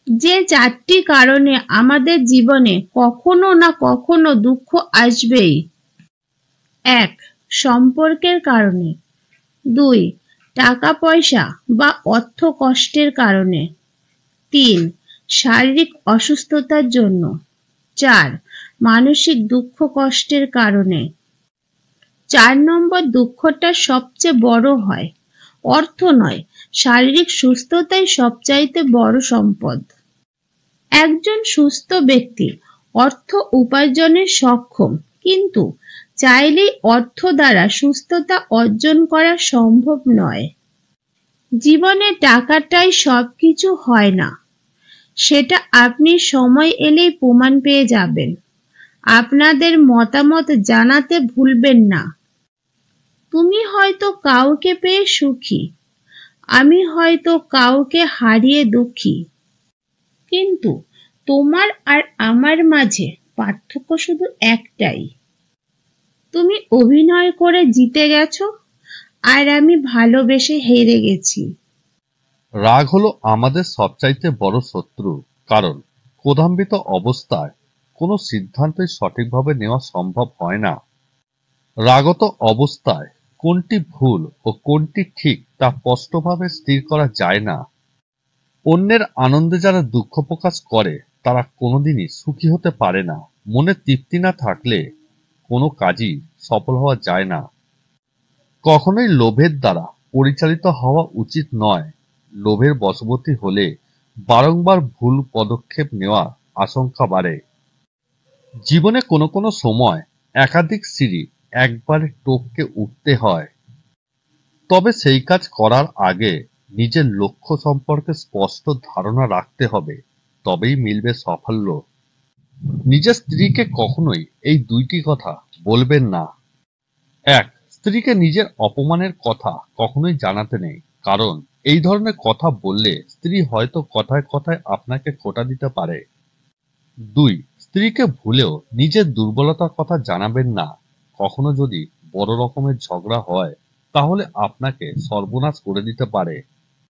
যে চারটি কারণে আমাদের জীবনে কখনো না কখনো দুঃখ আসবেই। 1. সম্পর্কের কারণে। 2. টাকা পয়সা বা অর্থ কষ্টের কারণে। 3. শারীরিক অসুস্থতার জন্য। 4. মানসিক দুঃখ কষ্টের কারণে। 4 নম্বর দুঃখটা সবচেয়ে বড় হয়। অর্থ নয়, শারীরিক সুস্থতাই সবচাইতে বড় সম্পদ। একজন সুস্থ ব্যক্তি অর্থ উপার্জনে সক্ষম, কিন্তু চাইলেই অর্থ দ্বারা সুস্থতা অর্জন করা সম্ভব নয়। জীবনে টাকাটাই সবকিছু হয় না, সেটা আপনি সময় এলেই প্রমাণ পেয়ে যাবেন। আপনাদের মতামত জানাতে ভুলবেন না। তুমি হয়তো কাউকে পেয়ে সুখী, আমি হয়তো কাউকে হারিয়ে দুঃখী, কিন্তু তোমার আর আমার মাঝে পার্থক্য শুধু একটাই, তুমি অভিনয় করে জিতে গেছো আর আমি ভালোবেসে হেরে গেছি। রাগ হলো আমাদের সবচাইতে বড় শত্রু, কারণ ক্রোধান্বিত অবস্থায় কোনো সিদ্ধান্তই সঠিকভাবে নেওয়া সম্ভব হয় না। রাগত অবস্থায় কোনটি ভুল ও কোনটি ঠিক তা স্পষ্টভাবে স্থির করা যায় না। অন্যের আনন্দে যারা দুঃখ প্রকাশ করে তারা কোনোদিনই সুখী হতে পারে না। মনে তৃপ্তি না থাকলে কোনো কাজই সফল হওয়া যায় না। কখনোই লোভের দ্বারা পরিচালিত হওয়া উচিত নয়। লোভের বশবর্তী হলে বারংবার ভুল পদক্ষেপ নেওয়ার আশঙ্কা বাড়ে। জীবনে কোনো কোনো সময় একাধিক সিঁড়ি একবারে টপকে উঠতে হয়, তবে সেই কাজ করার আগে নিজের লক্ষ্য সম্পর্কে স্পষ্ট ধারণা রাখতে হবে, তবেই মিলবে সাফল্য। নিজের স্ত্রীকে কখনোই এই দুইটি কথা বলবেন না। 1. স্ত্রীকে নিজের অপমানের কথা কখনোই জানাতে নেই, কারণ এই ধরনের কথা বললে স্ত্রী হয়তো কথায় কথায় আপনাকে খোঁটা দিতে পারে। 2. স্ত্রীকে ভুলেও নিজের দুর্বলতার কথা জানাবেন না। কখনো যদি বড় রকমের ঝগড়া হয় তাহলে আপনাকে সর্বনাশ করে দিতে পারে।